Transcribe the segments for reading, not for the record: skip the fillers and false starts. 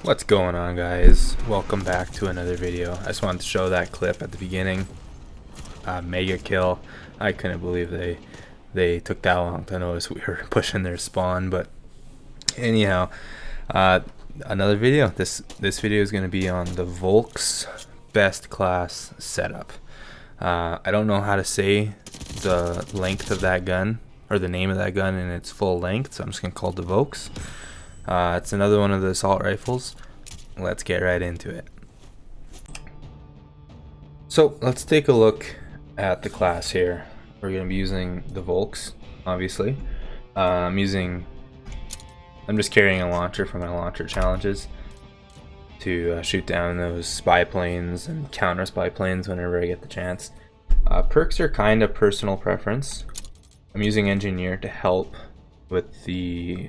What's going on, guys? Welcome back to another video. I just wanted to show that clip at the beginning. Mega kill. I couldn't believe they took that long to notice we were pushing their spawn, but anyhow, another video. This video is going to be on the Volks best class setup. I don't know how to say the length of that gun or the name of that gun in its full length, so I'm just going to call it the Volks. It's another one of the assault rifles. Let's get right into it. So let's take a look at the class here. We're going to be using the Volks, obviously. I'm just carrying a launcher for my launcher challenges to shoot down those spy planes and counter spy planes whenever I get the chance. Perks are kind of personal preference. I'm using Engineer to help with the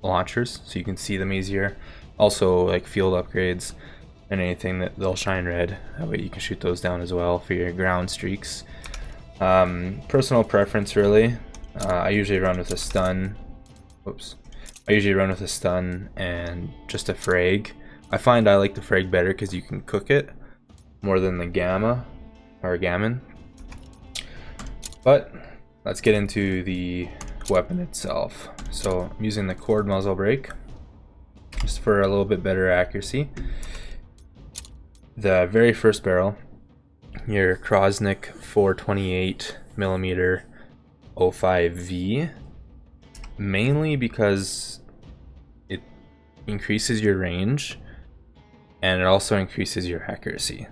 launchers so you can see them easier. Also, like field upgrades and anything that they'll shine red, that way you can shoot those down as well for your ground streaks. Personal preference, really. I usually run with a stun. I usually run with a stun and just a frag. I find I like the frag better because you can cook it more than the gamma or gammon. But let's get into the weapon itself. So I'm using the cord muzzle brake just for a little bit better accuracy. The very first barrel, your Krosnick 428mm 05V, mainly because it increases your range and it also increases your accuracy.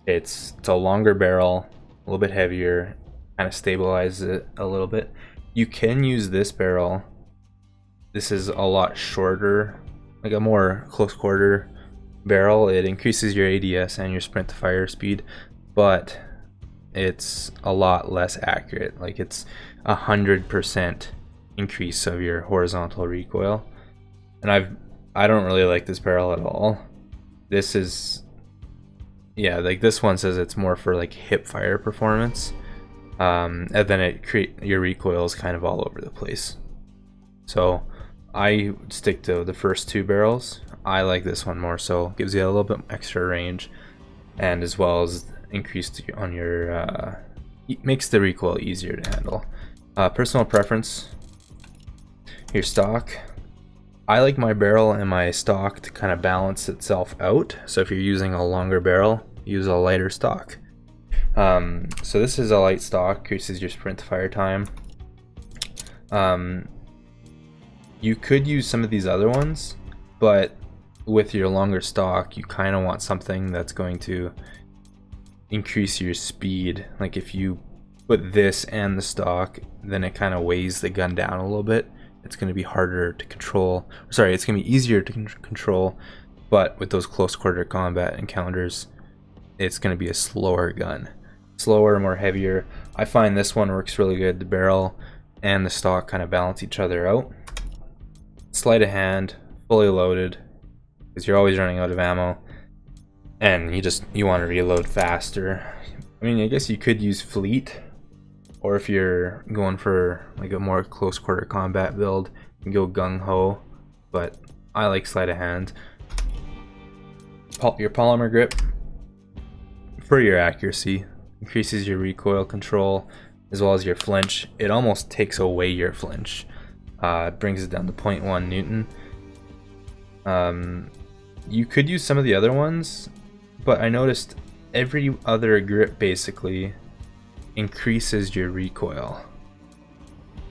It's a longer barrel, a little bit heavier, kind of stabilizes it a little bit. You can use this barrel. This is a lot shorter, like a more close quarter barrel. It increases your ADS and your sprint to fire speed, but it's a lot less accurate. Like it's 100% increase of your horizontal recoil. And I don't really like this barrel at all. This is, yeah, like this one says it's more for like hip fire performance. And then your recoil is kind of all over the place. So I stick to the first two barrels. I like this one more, so gives you a little bit extra range, and as well as increased on your makes the recoil easier to handle. Personal preference, your stock. I like my barrel and my stock to kind of balance itself out. So if you're using a longer barrel, use a lighter stock. So this is a light stock, increases your sprint to fire time. You could use some of these other ones, but with your longer stock, you kind of want something that's going to increase your speed. Like if you put this and the stock, then it kind of weighs the gun down a little bit. It's going to be harder to control. Sorry, it's going to be easier to control, but with those close quarter combat encounters, it's going to be a slower gun. Slower, more heavier. I find this one works really good. The barrel and the stock kind of balance each other out. Sleight of hand, fully loaded, because you're always running out of ammo, and you want to reload faster. I mean, I guess you could use fleet, or if you're going for like a more close quarter combat build, you can go gung ho. But I like sleight of hand. Your polymer grip for your accuracy. Increases your recoil control as well as your flinch. It almost takes away your flinch. It brings it down to 0.1 Newton. You could use some of the other ones, but I noticed every other grip basically increases your recoil,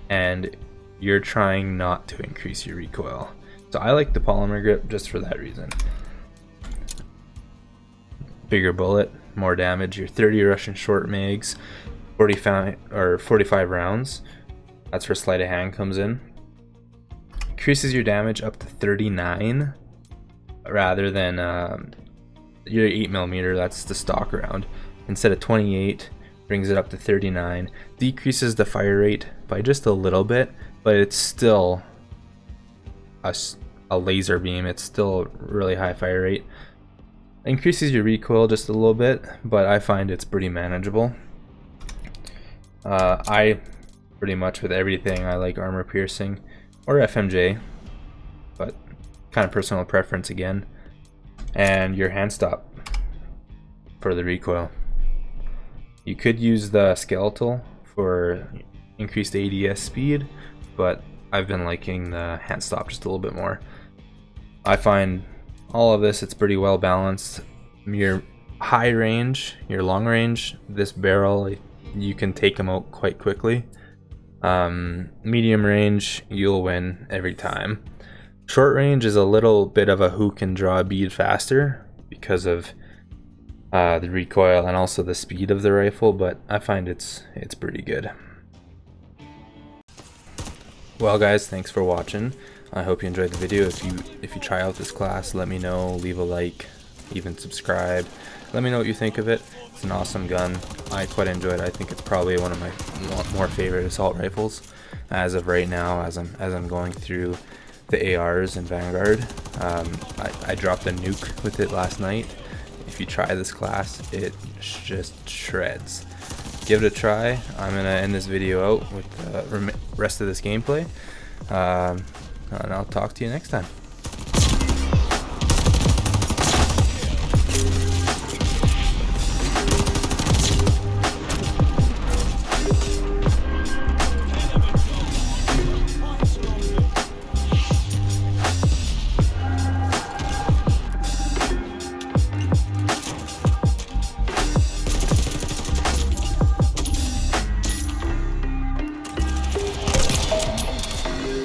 and you're trying not to increase your recoil. So I like the polymer grip just for that reason. Bigger bullet, more damage. Your 30 Russian short mags, 45 rounds. That's where sleight of hand comes in. Increases your damage up to 39 rather than your 8mm. That's the stock round. Instead of 28, brings it up to 39. Decreases the fire rate by just a little bit, but it's still a laser beam. It's still really high fire rate. Increases your recoil just a little bit, but I find it's pretty manageable. I pretty much with everything I like armor piercing or FMJ, but kind of personal preference again. and your hand stop for the recoil. You could use the skeletal for increased ADS speed, but I've been liking the hand stop just a little bit more. I find all of this, it's pretty well balanced. Your high range, your long range, this barrel, you can take them out quite quickly. Medium range, you'll win every time. Short range is a little bit of a who can draw a bead faster because of the recoil and also the speed of the rifle, but I find it's pretty good. Well guys, thanks for watching. I hope you enjoyed the video. If you try out this class, let me know, leave a like, even subscribe. Let me know what you think of it. It's an awesome gun. I quite enjoy it. I think it's probably one of my more favorite assault rifles as of right now, as I'm going through the ARs in Vanguard. I dropped a nuke with it last night. If you try this class, it just shreds. Give it a try. I'm gonna end this video out with the rest of this gameplay, and I'll talk to you next time.